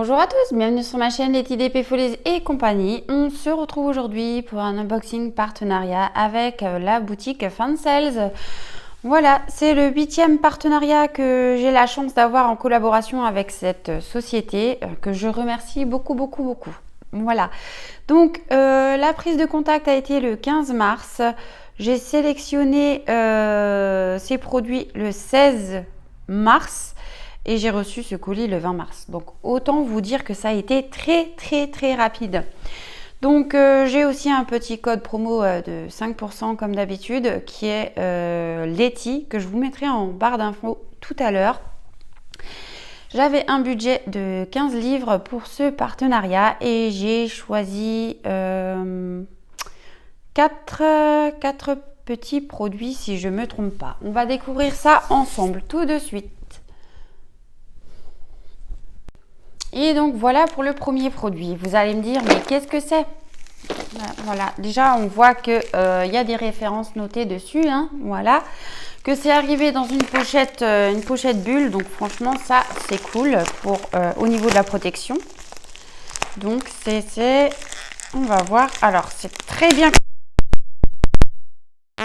Bonjour à tous, bienvenue sur ma chaîne Les TDP Folies et compagnie. On se retrouve aujourd'hui pour un unboxing partenariat avec la boutique Fansales. Voilà, c'est le 8e partenariat que j'ai la chance d'avoir en collaboration avec cette société que je remercie beaucoup. Voilà, donc la prise de contact a été le 15 mars. J'ai sélectionné ces produits le 16 mars. Et j'ai reçu ce colis le 20 mars. Donc, autant vous dire que ça a été très rapide. Donc, j'ai aussi un petit code promo de 5% comme d'habitude qui est Letty, que je vous mettrai en barre d'infos tout à l'heure. J'avais un budget de 15 livres pour ce partenariat et j'ai choisi 4 petits produits si je ne me trompe pas. On va découvrir ça ensemble tout de suite. Et donc voilà pour le premier produit. Vous allez me dire, mais qu'est-ce que c'est? Voilà, déjà on voit que y a des références notées dessus, hein, voilà. Que c'est arrivé dans une pochette bulle, donc franchement ça c'est cool pour au niveau de la protection. Donc on va voir. Alors c'est très bien.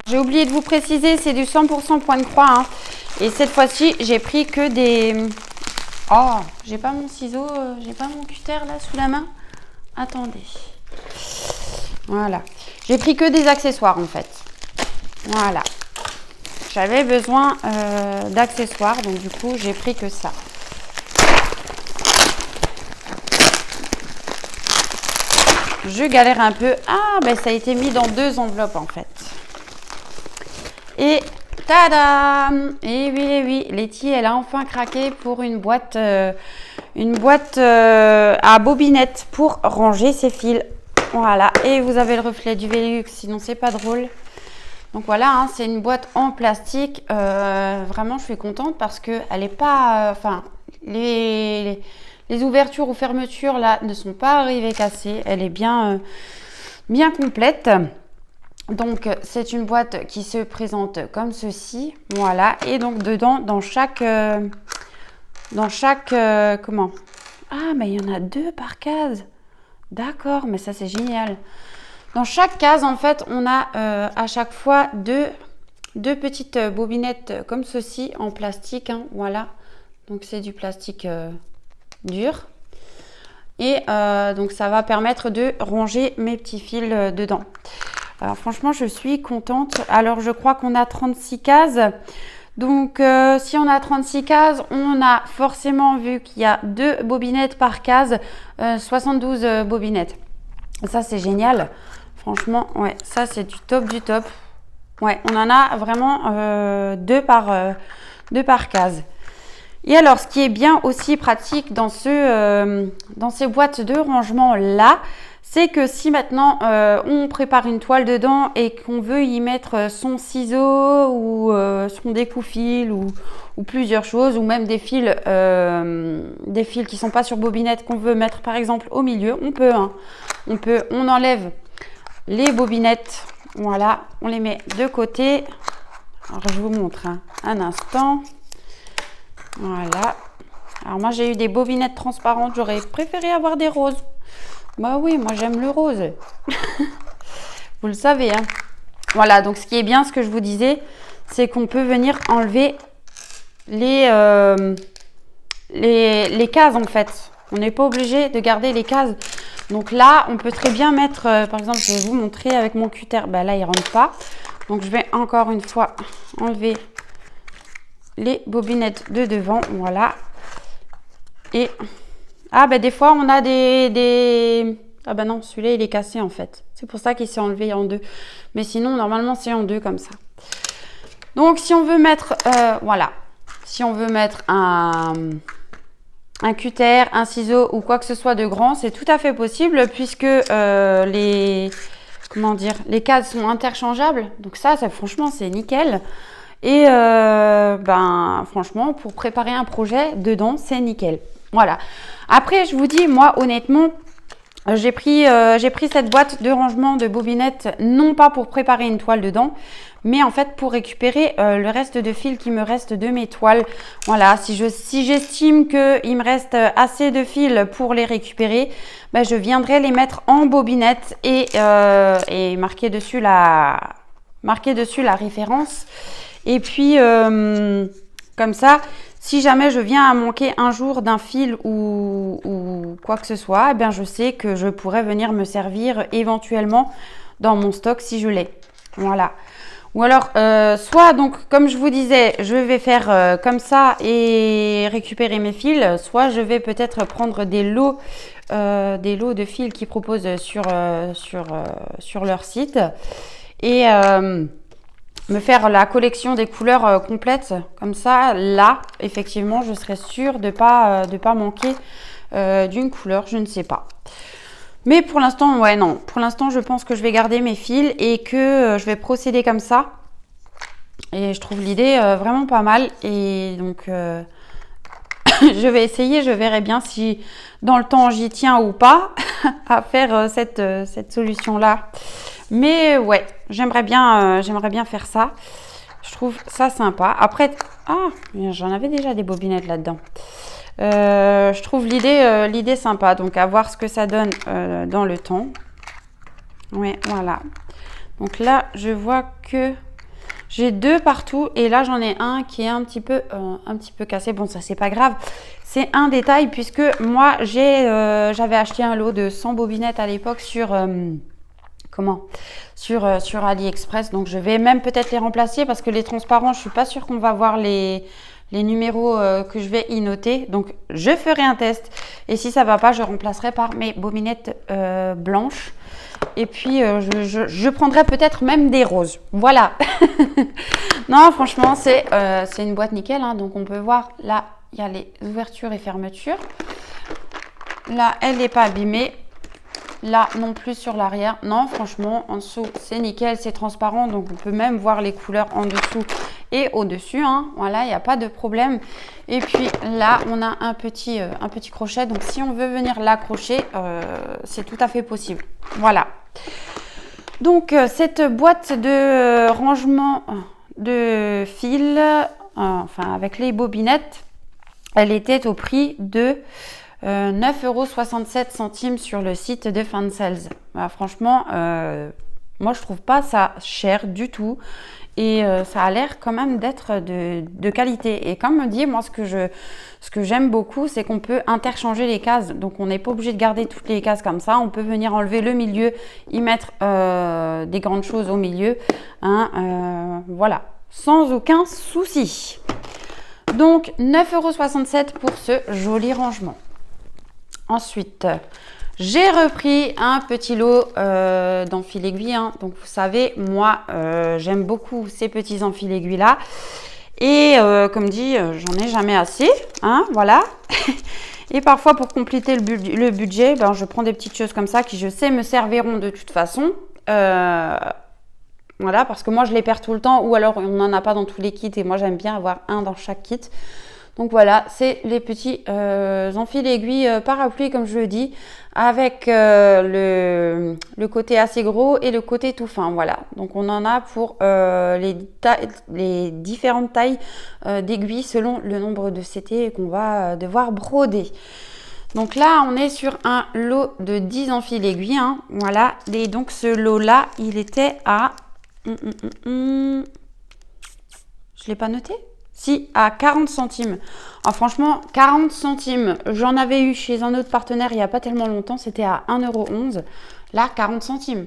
J'ai oublié de vous préciser, c'est du 100% point de croix, hein. Et cette fois-ci j'ai pris que des... Oh, j'ai pas mon ciseau, j'ai pas mon cutter là sous la main. Attendez. Voilà. J'ai pris que des accessoires en fait. Voilà. J'avais besoin d'accessoires, donc du coup j'ai pris que ça. Je galère un peu. Ah, ben ça a été mis dans 2 enveloppes en fait. Et tadam! Et oui, Letty, elle a enfin craqué pour une boîte à bobinette pour ranger ses fils. Voilà, et vous avez le reflet du Velux, sinon c'est pas drôle. Donc voilà, hein, c'est une boîte en plastique. Vraiment, je suis contente parce que elle est pas, enfin, les ouvertures ou fermetures là ne sont pas arrivées cassées. Elle est bien complète. Donc c'est une boîte qui se présente comme ceci, voilà. Et donc dedans, dans chaque comment? Ah, mais il y en a 2 par case. D'accord, mais ça c'est génial. Dans chaque case, en fait, on a à chaque fois deux petites bobinettes comme ceci en plastique, hein, voilà. Donc c'est du plastique dur. Et donc ça va permettre de ranger mes petits fils dedans. Alors franchement, je suis contente. Alors je crois qu'on a 36 cases. Donc si on a 36 cases, on a forcément, vu qu'il y a 2 bobinettes par case, 72 bobinettes. Ça c'est génial. Franchement, ouais, ça c'est du top du top. Ouais, on en a vraiment 2 par case. Et alors, ce qui est bien aussi pratique dans ces boîtes de rangement là, c'est que si maintenant on prépare une toile dedans et qu'on veut y mettre son ciseau ou son découpe-fil ou plusieurs choses, ou même des fils qui sont pas sur bobinette qu'on veut mettre par exemple au milieu, on peut, hein. On enlève les bobinettes, voilà, on les met de côté. Alors je vous montre, hein, un instant. Voilà. Alors moi j'ai eu des bobinettes transparentes, j'aurais préféré avoir des roses. Bah oui, moi j'aime le rose. Vous le savez, hein. Voilà, donc ce qui est bien, ce que je vous disais, c'est qu'on peut venir enlever les cases en fait. On n'est pas obligé de garder les cases. Donc là, on peut très bien mettre, par exemple, je vais vous montrer avec mon cutter. Bah là, il ne rentre pas. Donc je vais encore une fois enlever les bobinettes de devant. Voilà. Et... ah ben des fois on a ah ben non, celui-là il est cassé en fait. C'est pour ça qu'il s'est enlevé en 2. Mais sinon normalement c'est en 2 comme ça. Donc si on veut mettre voilà, si on veut mettre un cutter, un ciseau ou quoi que ce soit de grand, c'est tout à fait possible puisque les cases sont interchangeables. Donc ça franchement c'est nickel. Et ben franchement pour préparer un projet dedans c'est nickel. Voilà. Après, je vous dis, moi, honnêtement, J'ai pris cette boîte de rangement de bobinettes, non pas pour préparer une toile dedans, mais en fait pour récupérer le reste de fil qui me reste de mes toiles. Voilà, si j'estime qu'il me reste assez de fil pour les récupérer, ben, je viendrai les mettre en bobinette et marquer dessus la référence. Et puis, comme ça, si jamais je viens à manquer un jour d'un fil ou quoi que ce soit, eh bien je sais que je pourrais venir me servir éventuellement dans mon stock si je l'ai. Voilà. Ou alors, soit donc, comme je vous disais, je vais faire comme ça et récupérer mes fils, soit je vais peut-être prendre des lots de fils qu'ils proposent sur leur site et me faire la collection des couleurs complète. Comme ça, là, effectivement, je serai sûre de pas manquer d'une couleur, je ne sais pas. Mais pour l'instant, ouais, non. Pour l'instant, je pense que je vais garder mes fils et que je vais procéder comme ça. Et je trouve l'idée vraiment pas mal. Et donc, je vais essayer, je verrai bien si dans le temps j'y tiens ou pas à faire cette solution-là. Mais ouais, j'aimerais bien faire ça. Je trouve ça sympa. Après, j'en avais déjà des bobinettes là-dedans. Je trouve l'idée sympa. Donc, à voir ce que ça donne dans le temps. Ouais, voilà. Donc là, je vois que j'ai 2 partout. Et là, j'en ai un qui est un petit peu cassé. Bon, ça, c'est pas grave. C'est un détail puisque moi, j'avais acheté un lot de 100 bobinettes à l'époque sur AliExpress. Donc, je vais même peut-être les remplacer parce que les transparents, je suis pas sûre qu'on va voir les numéros que je vais y noter. Donc, je ferai un test. Et si ça va pas, je remplacerai par mes bobinettes blanches. Et puis, je prendrai peut-être même des roses. Voilà. Non, franchement, c'est une boîte nickel. Hein. Donc, on peut voir, là, il y a les ouvertures et fermetures. Là, elle n'est pas abîmée. Là non plus sur l'arrière. Non, franchement, en dessous, c'est nickel, c'est transparent. Donc, on peut même voir les couleurs en dessous et au-dessus. Hein. Voilà, il n'y a pas de problème. Et puis là, on a un petit crochet. Donc, si on veut venir l'accrocher, c'est tout à fait possible. Voilà. Donc, cette boîte de rangement de fil, enfin, avec les bobinettes, elle était au prix de 9,67 € sur le site de Fansales. Bah, franchement, moi je trouve pas ça cher du tout et ça a l'air quand même d'être de qualité. Et comme on dit, moi ce que j'aime beaucoup, c'est qu'on peut interchanger les cases. Donc on n'est pas obligé de garder toutes les cases comme ça. On peut venir enlever le milieu, y mettre des grandes choses au milieu. Hein, voilà, sans aucun souci. Donc 9,67 € pour ce joli rangement. Ensuite, j'ai repris un petit lot d'enfils aiguilles. Hein. Donc, vous savez, moi, j'aime beaucoup ces petits enfils aiguilles là. Et comme dit, j'en ai jamais assez. Hein, voilà. Et parfois, pour compléter le budget, ben, je prends des petites choses comme ça qui, je sais, me serviront de toute façon. Voilà, parce que moi, je les perds tout le temps. Ou alors, on n'en a pas dans tous les kits. Et moi, j'aime bien avoir un dans chaque kit. Donc voilà, c'est les petits enfils aiguilles parapluie, comme je le dis, avec le côté assez gros et le côté tout fin. Voilà, donc on en a pour les différentes tailles d'aiguilles selon le nombre de CT qu'on va devoir broder. Donc là, on est sur un lot de 10 enfils aiguilles. Hein, voilà, et donc ce lot-là, il était à... Je ne l'ai pas noté ? Si, à 40 centimes. Alors franchement, 40 centimes, j'en avais eu chez un autre partenaire il n'y a pas tellement longtemps, c'était à 1,11 €. Là, 40 centimes.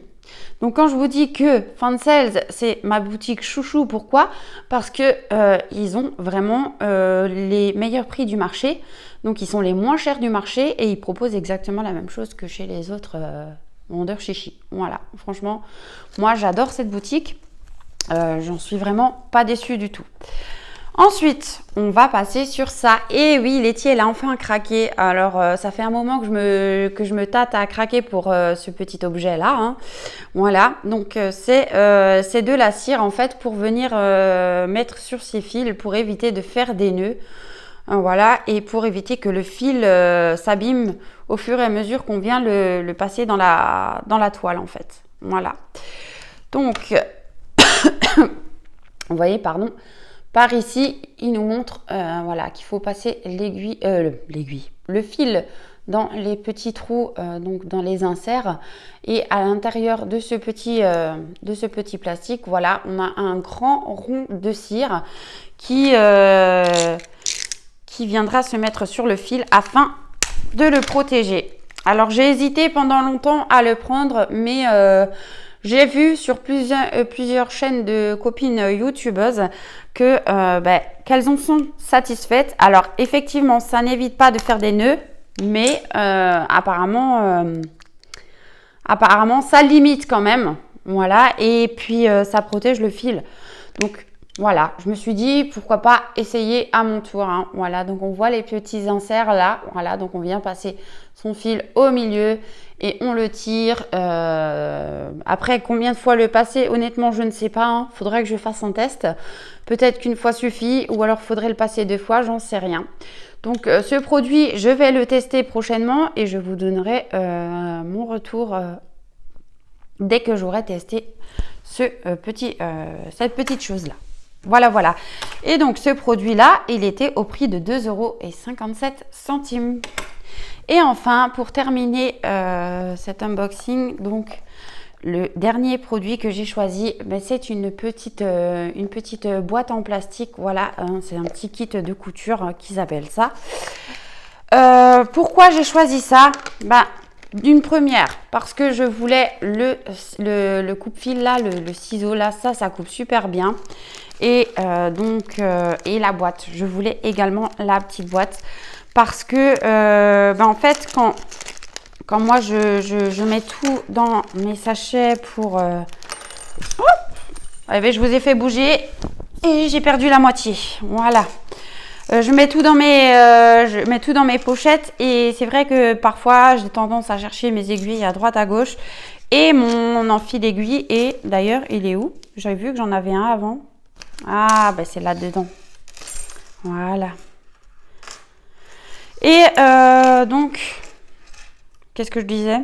Donc quand je vous dis que Fansales, c'est ma boutique chouchou, pourquoi ? Parce que ils ont vraiment les meilleurs prix du marché. Donc ils sont les moins chers du marché et ils proposent exactement la même chose que chez les autres vendeurs chichi. Voilà, franchement, moi j'adore cette boutique. J'en suis vraiment pas déçue du tout. Ensuite, on va passer sur ça. Et oui, Letty, elle a enfin craqué. Alors, ça fait un moment que je me tâte à craquer pour ce petit objet-là. Hein. Voilà, donc c'est de la cire en fait pour venir mettre sur ses fils pour éviter de faire des nœuds. Voilà, et pour éviter que le fil s'abîme au fur et à mesure qu'on vient le passer dans la toile en fait. Voilà. Donc, vous voyez, pardon, par ici, il nous montre voilà, qu'il faut passer le fil dans les petits trous, donc dans les inserts. Et à l'intérieur de ce petit plastique, voilà, on a un grand rond de cire qui viendra se mettre sur le fil afin de le protéger. Alors, j'ai hésité pendant longtemps à le prendre, mais j'ai vu sur plusieurs chaînes de copines youtubeuses que qu'elles en sont satisfaites. Alors, effectivement, ça n'évite pas de faire des nœuds, mais apparemment, ça limite quand même. Voilà, et puis ça protège le fil. Donc, voilà, je me suis dit, pourquoi pas essayer à mon tour. Hein. Voilà, donc on voit les petits inserts là. Voilà, donc on vient passer son fil au milieu et on le tire. Après, combien de fois le passer? Honnêtement, je ne sais pas. Hein. Faudrait que je fasse un test. Peut-être qu'une fois suffit ou alors faudrait le passer 2 fois, j'en sais rien. Donc, ce produit, je vais le tester prochainement et je vous donnerai mon retour dès que j'aurai testé cette petite chose-là. Voilà, voilà. Et donc, ce produit-là, il était au prix de 2,57 €. Et enfin, pour terminer cet unboxing, donc, le dernier produit que j'ai choisi, c'est une petite boîte en plastique. Voilà, hein, c'est un petit kit de couture qu'ils appellent ça. Pourquoi j'ai choisi ça? D'une première, parce que je voulais le coupe-fil là, le ciseau là, ça coupe super bien. Et et la boîte. Je voulais également la petite boîte parce que en fait, quand moi je mets tout dans mes sachets pour... je vous ai fait bouger et j'ai perdu la moitié. Voilà. Je mets tout dans mes pochettes et c'est vrai que parfois j'ai tendance à chercher mes aiguilles à droite à gauche et mon enfil d'aiguille. Et d'ailleurs, il est où? J'avais vu que j'en avais un avant. Ah, c'est là-dedans. Voilà. Et donc, qu'est-ce que je disais?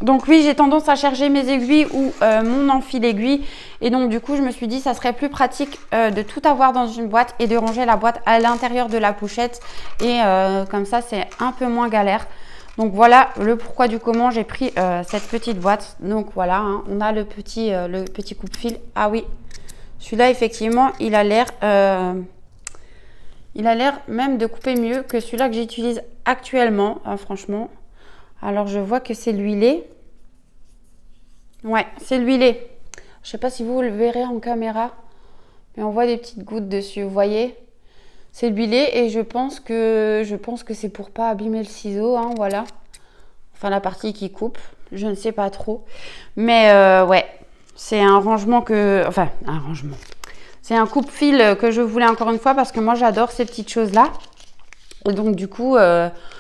Donc oui, j'ai tendance à chercher mes aiguilles ou mon enfil aiguille. Et donc du coup, je me suis dit, ça serait plus pratique de tout avoir dans une boîte et de ranger la boîte à l'intérieur de la pochette. Et comme ça, c'est un peu moins galère. Donc voilà le pourquoi du comment j'ai pris cette petite boîte. Donc voilà, hein, on a le petit coupe-fil. Ah oui, celui-là, effectivement, il a l'air même de couper mieux que celui-là que j'utilise actuellement, franchement. Alors, je vois que c'est l'huilé. Ouais, c'est l'huilé. Je ne sais pas si vous le verrez en caméra, mais on voit des petites gouttes dessus, vous voyez? C'est l'huilé et je pense que c'est pour pas abîmer le ciseau, hein, voilà. Enfin, la partie qui coupe, je ne sais pas trop. Mais ouais, c'est un rangement c'est un coupe-fil que je voulais encore une fois parce que moi, j'adore ces petites choses-là. Et donc, du coup, moi,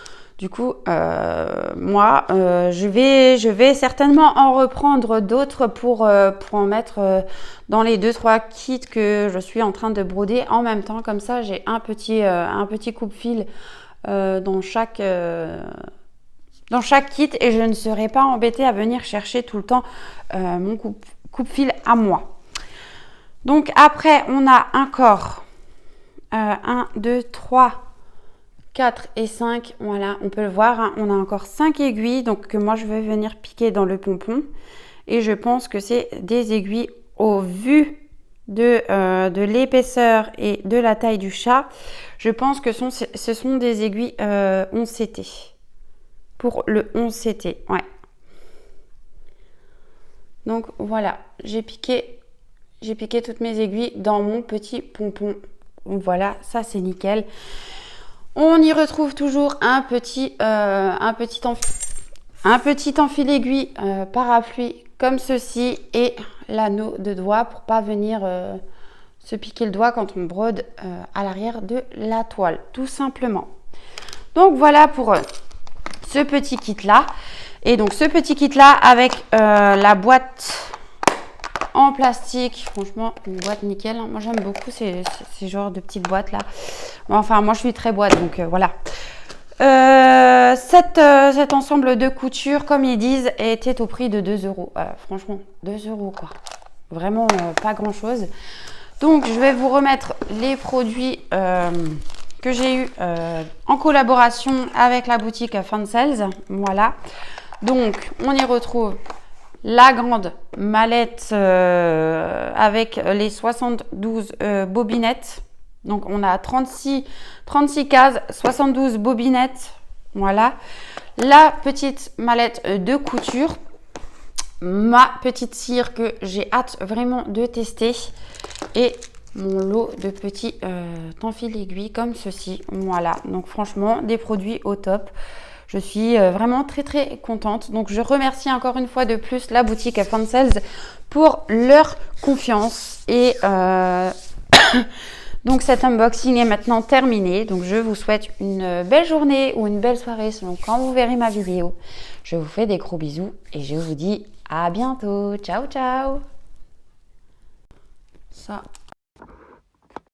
je vais certainement en reprendre d'autres pour en mettre dans les 2-3 kits que je suis en train de broder en même temps. Comme ça, j'ai un petit coupe-fil dans chaque kit et je ne serai pas embêtée à venir chercher tout le temps mon coupe-fil à moi. Donc après, on a encore 1, 2, 3, 4 et 5. Voilà, on peut le voir. Hein, on a encore 5 aiguilles donc que moi, je vais venir piquer dans le pompon. Et je pense que c'est des aiguilles au vu de l'épaisseur et de la taille du chat. Je pense que ce sont des aiguilles 11 CT. Pour le 11 CT, ouais. Donc voilà, j'ai piqué toutes mes aiguilles dans mon petit pompon. Voilà, ça c'est nickel. On y retrouve toujours un petit enfil aiguille parapluie comme ceci et l'anneau de doigt pour pas venir se piquer le doigt quand on brode à l'arrière de la toile, tout simplement. Donc voilà pour ce petit kit là. Et donc ce petit kit là avec la boîte en plastique. Franchement, une boîte nickel. Moi, j'aime beaucoup ces genres de petites boîtes là. Enfin, moi, je suis très boîte, donc voilà. Cet ensemble de couture, comme ils disent, était au prix de 2 euros. Franchement, 2 euros quoi. Vraiment pas grand chose. Donc, je vais vous remettre les produits que j'ai eu en collaboration avec la boutique Fun Sales. Voilà. Donc, on y retrouve la grande mallette avec les 72 bobinettes. Donc, on a 36 cases, 72 bobinettes. Voilà. La petite mallette de couture. Ma petite cire que j'ai hâte vraiment de tester. Et mon lot de petits fil aiguilles comme ceci. Voilà. Donc, franchement, des produits au top. Je suis vraiment très très contente. Donc, je remercie encore une fois de plus la boutique Fun Sales pour leur confiance. Et donc, cet unboxing est maintenant terminé. Donc, je vous souhaite une belle journée ou une belle soirée selon quand vous verrez ma vidéo. Je vous fais des gros bisous et je vous dis à bientôt. Ciao, ciao. Ça.